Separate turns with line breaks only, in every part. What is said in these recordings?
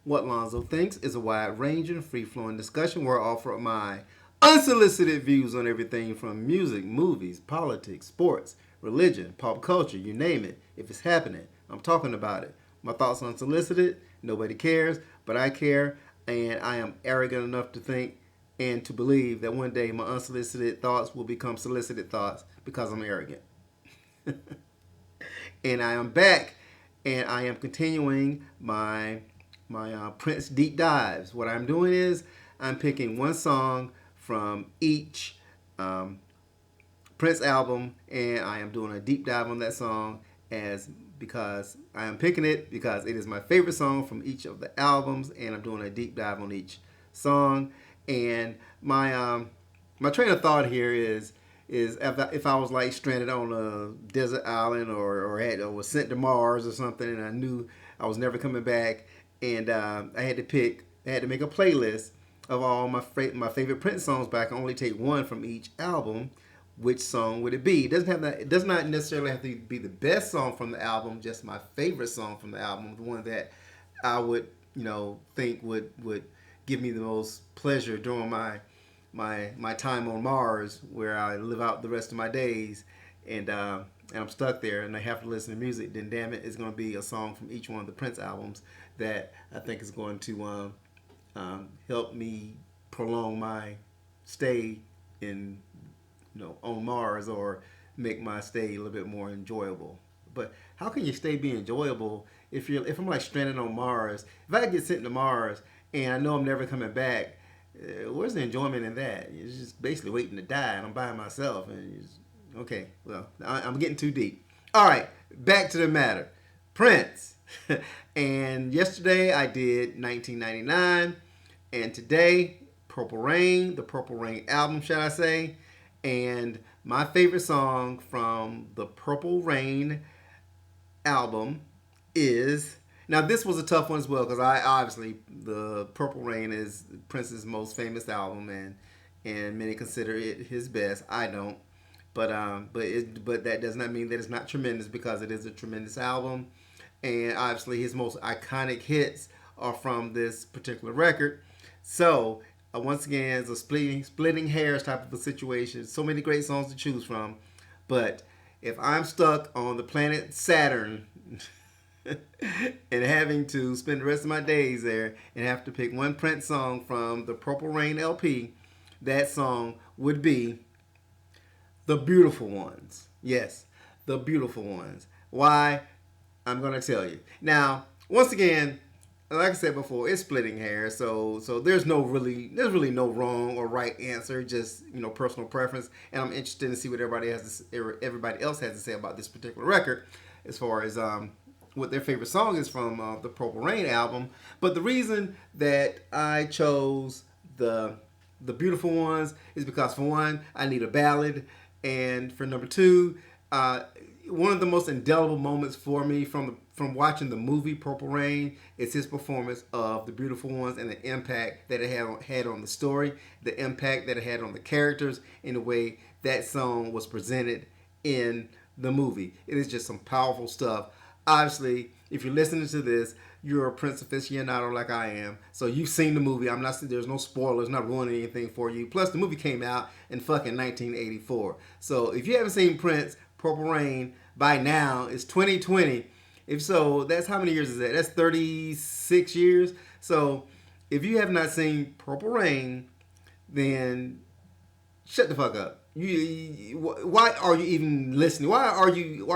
What Lonzo Thinks is a wide-ranging, free-flowing discussion where I offer my unsolicited views on everything from music, movies, politics, sports, religion, pop culture, you name it. If it's happening, I'm talking about it. My thoughts are unsolicited, nobody cares, but I care, and I am arrogant enough to think and to believe that one day my unsolicited thoughts will become solicited thoughts because I'm arrogant. And I am back, and I am continuing my Prince deep dives. What I'm doing is I'm picking one song from each Prince album, and I am doing a deep dive on that song as because I am picking it because it is my favorite song from each of the albums, and I'm doing a deep dive on each song. And my train of thought here is if I was like stranded on a desert island or was sent to Mars or something, and I knew I was never coming back, and I had to make a playlist of all my favorite Prince songs, but I can only take one from each album. Which song would it be? It does not necessarily have to be the best song from the album, just my favorite song from the album, the one that I would think would give me the most pleasure during my time on Mars, where I live out the rest of my days, and I'm stuck there, and I have to listen to music. Then damn it, it's going to be a song from each one of the Prince albums that I think is going to help me prolong my stay in on Mars, or make my stay a little bit more enjoyable. But how can your stay be enjoyable if I'm like stranded on Mars? If I get sent to Mars and I know I'm never coming back, where's the enjoyment in that? It's just basically waiting to die, and I'm by myself. And okay, well, I'm getting too deep. All right, back to the matter. Prince. And yesterday I did 1999, and today Purple Rain, the Purple Rain album, shall I say. And my favorite song from the Purple Rain album is, now this was a tough one as well, because I obviously, the Purple Rain is Prince's most famous album, and many consider it his best. I don't, but that does not mean that it's not tremendous, because it is a tremendous album, and obviously his most iconic hits are from this particular record. So once again, it's a splitting hairs type of a situation. So many great songs to choose from, but if I'm stuck on the planet Saturn and having to spend the rest of my days there and have to pick one Prince song from the Purple Rain LP, that song would be The Beautiful Ones. Yes, The Beautiful Ones. Why? I'm going to tell you. Now, once again, like I said before, it's splitting hairs, so there's really no wrong or right answer, just personal preference. And I'm interested to see what everybody else has to say about this particular record, as far as what their favorite song is from the Purple Rain album. But the reason that I chose the Beautiful Ones is because, for one, I need a ballad, and for number two, one of the most indelible moments for me from watching the movie Purple Rain is his performance of The Beautiful Ones, and the impact that it had on the story, the impact that it had on the characters, in the way that song was presented in the movie. It is just some powerful stuff. Obviously, if you're listening to this, you're a Prince aficionado like I am, so you've seen the movie. There's no spoilers, not ruining anything for you. Plus, the movie came out in fucking 1984. So if you haven't seen Prince, Purple Rain, by now, it's 2020. If so, that's how many years is that? That's 36 years. So if you have not seen Purple Rain, then shut the fuck up. Why are you even listening? Why are you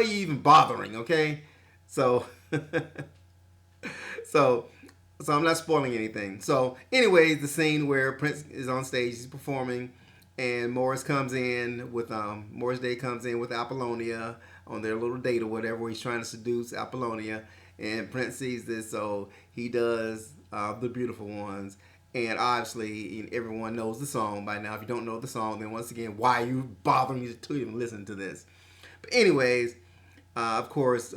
even bothering? Okay, so so I'm not spoiling anything. So, anyways, the scene where Prince is on stage, he's performing, and Morris Day comes in with Apollonia on their little date or whatever, where he's trying to seduce Apollonia, and Prince sees this, so he does The Beautiful Ones. And obviously, everyone knows the song by now. If you don't know the song, then once again, why are you bothering me to even listen to this? But anyways, of course,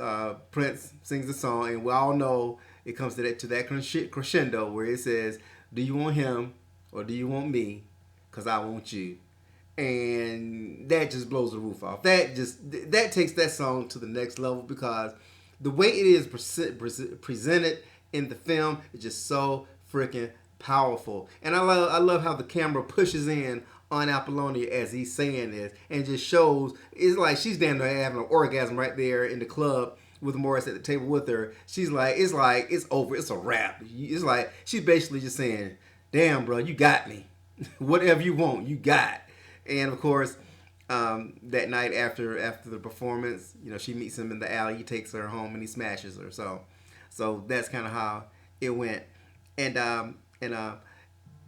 Prince sings the song, and we all know it comes to that crescendo where it says, "Do you want him or do you want me? Because I want you." And that just blows the roof off. That takes that song to the next level, because the way it is presented in the film is just so freaking powerful. And I love how the camera pushes in on Apollonia as he's saying this and just shows it's like she's damn near having an orgasm right there in the club with Morris at the table with her. She's like it's over, it's a wrap. It's like she's basically just saying, damn bro, you got me. Whatever you want, you got. And of course, that night after the performance, she meets him in the alley. He takes her home and he smashes her. So that's kind of how it went. And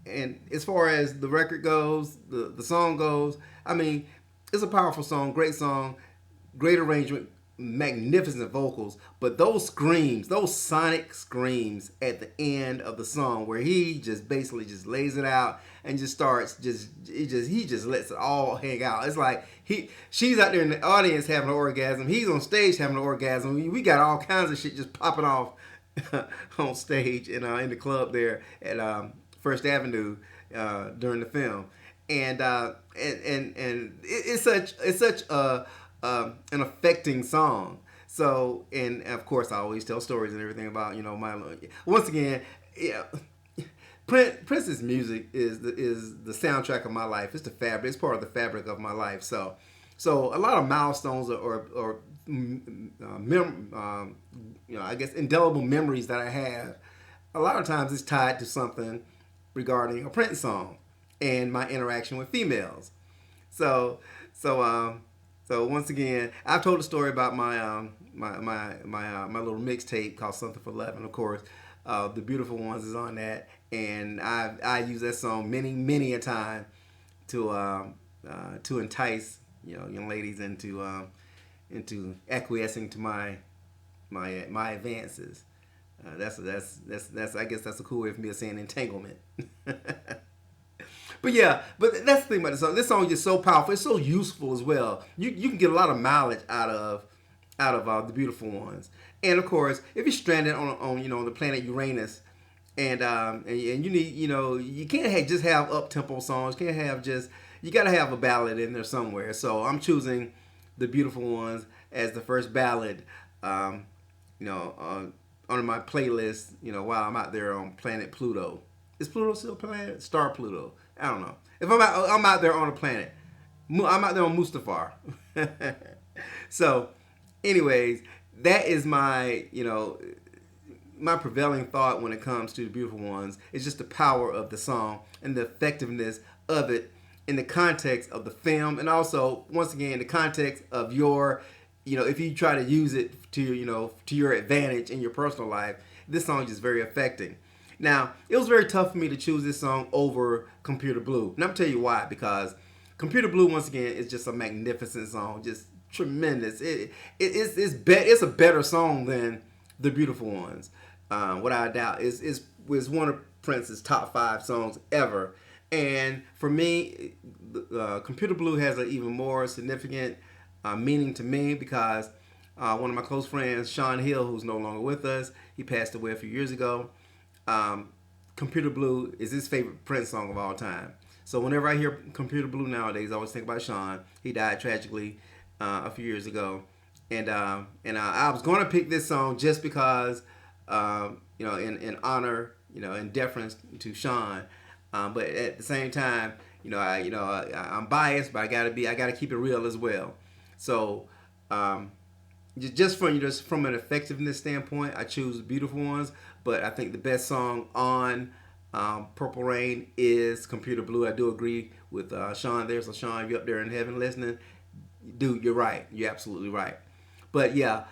and as far as the record goes, the song goes, I mean, it's a powerful song, great song, great arrangement, magnificent vocals. But those screams, those sonic screams at the end of the song, where he just basically just lays it out and just starts he just lets it all hang out. It's like she's out there in the audience having an orgasm. He's on stage having an orgasm. We got all kinds of shit just popping off on stage and in the club there at First Avenue during the film, and it's such an affecting song. So, and of course, I always tell stories and everything about my once again, yeah. Prince's music is the soundtrack of my life. It's the fabric. It's part of the fabric of my life. So a lot of milestones or I guess indelible memories that I have. A lot of times it's tied to something regarding a Prince song and my interaction with females. So once again, I've told a story about my my little mixtape called Something for Love, and of course, The Beautiful Ones is on that, and I use that song many a time to entice young ladies into acquiescing to my advances. That's I guess that's a cool way for me of saying entanglement. But that's the thing about the song. This song is so powerful. It's so useful as well. You can get a lot of mileage out of The Beautiful Ones. And of course, if you're stranded on the planet Uranus, and you need you can't just have up tempo songs. You got to have a ballad in there somewhere. So I'm choosing The Beautiful Ones as the first ballad. On my playlist. While I'm out there on planet Pluto. Is Pluto still a planet? Star Pluto. I don't know. If I'm out there on a planet. I'm out there on Mustafar. So, anyways, that is my my prevailing thought when it comes to The Beautiful Ones. It's just the power of the song and the effectiveness of it in the context of the film, and also once again the context of your if you try to use it to your advantage in your personal life. This song is just very affecting. Now, it was very tough for me to choose this song over Computer Blue. And I'm tell you why. Because Computer Blue, once again, is just a magnificent song. Just tremendous. It's a better song than The Beautiful Ones. Without a doubt. It's one of Prince's top 5 songs ever. And for me, Computer Blue has an even more significant meaning to me because one of my close friends, Sean Hill, who's no longer with us, he passed away a few years ago. Computer Blue is his favorite Prince song of all time. So whenever I hear Computer Blue nowadays, I always think about Sean. He died tragically a few years ago, and I was going to pick this song just because in honor, in deference to Sean, but at the same time, I'm biased, but I gotta keep it real as well. So just from an effectiveness standpoint, I choose Beautiful Ones. But I think the best song on Purple Rain is Computer Blue. I do agree with Sean there. So Sean, if you're up there in heaven listening, dude, you're right. You're absolutely right. But yeah,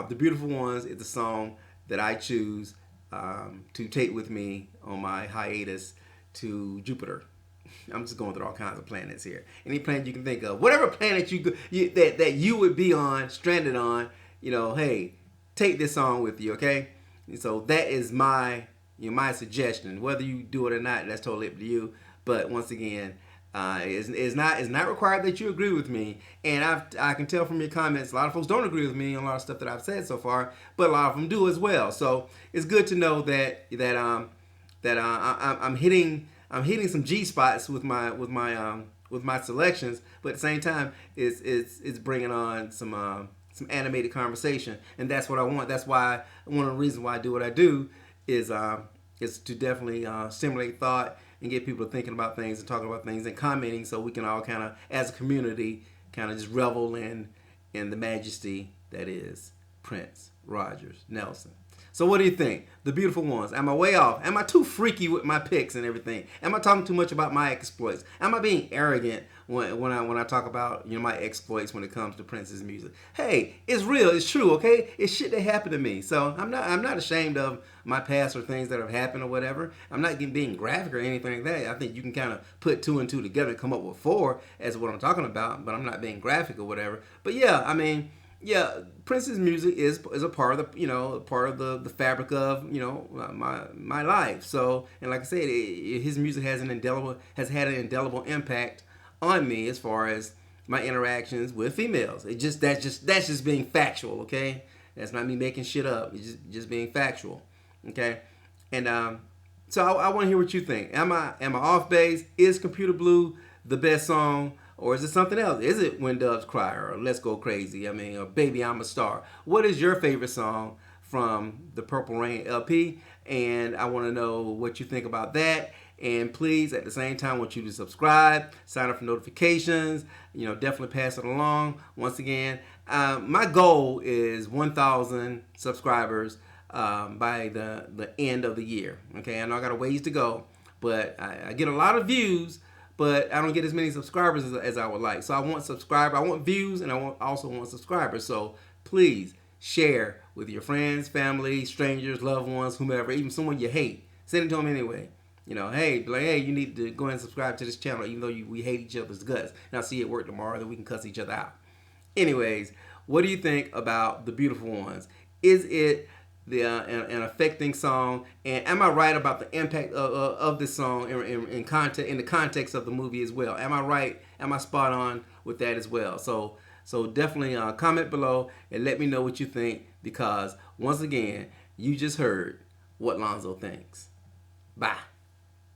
The Beautiful Ones is the song that I choose to take with me on my hiatus to Jupiter. I'm just going through all kinds of planets here. Any planet you can think of, whatever planet that you would be on, stranded on, hey, take this song with you, okay? And so that is my my suggestion. Whether you do it or not, that's totally up to you. But once again, it's not required that you agree with me. And I can tell from your comments, a lot of folks don't agree with me on a lot of stuff that I've said so far, but a lot of them do as well. So it's good to know that I'm hitting some G spots with my selections, but at the same time, it's bringing on some animated conversation, and that's what I want. That's why one of the reasons why I do what I do is is to definitely stimulate thought and get people thinking about things and talking about things and commenting, so we can all kind of, as a community, kind of just revel in the majesty that is Prince Rogers Nelson. So what do you think? The beautiful ones. Am I way off? Am I too freaky with my picks and everything? Am I talking too much about my exploits? Am I being arrogant when I talk about, you know, my exploits when it comes to Prince's music? Hey, it's real. It's true. Okay, it's shit that happened to me. So I'm not ashamed of my past or things that have happened or whatever. I'm not being graphic or anything like that. I think you can kind of put two and two together and come up with four as what I'm talking about. But I'm not being graphic or whatever. But yeah, I mean, yeah, Prince's music is a part of the, you know, part of the fabric of, you know, my life. So, and like I said, his music has had an indelible impact on me as far as my interactions with females. That's just being factual, okay? That's not me making shit up. It's just being factual, okay? And so I want to hear what you think. Am I off base? Is Computer Blue the best song? Or is it something else? Is it When Doves Cry or Let's Go Crazy? I mean, or Baby I'm a Star? What is your favorite song from the Purple Rain LP? And I want to know what you think about that. And please, at the same time, I want you to subscribe, sign up for notifications, you know, definitely pass it along. Once again, my goal is 1,000 subscribers by the end of the year. Okay, I know I got a ways to go, but I get a lot of views, but I don't get as many subscribers as I would like. So I want views, and also want subscribers. So please share with your friends, family, strangers, loved ones, whomever, even someone you hate. Send it to them anyway. You know, hey, like, hey, you need to go and subscribe to this channel, even though we hate each other's guts. And I'll see you at work tomorrow, then we can cuss each other out. Anyways, what do you think about The Beautiful Ones? Is it an affecting song, and am I right about the impact of this song in the context of the movie as well? Am I right? Am I spot on with that as well? So definitely comment below and let me know what you think, because once again, you just heard what Lonzo thinks. Bye.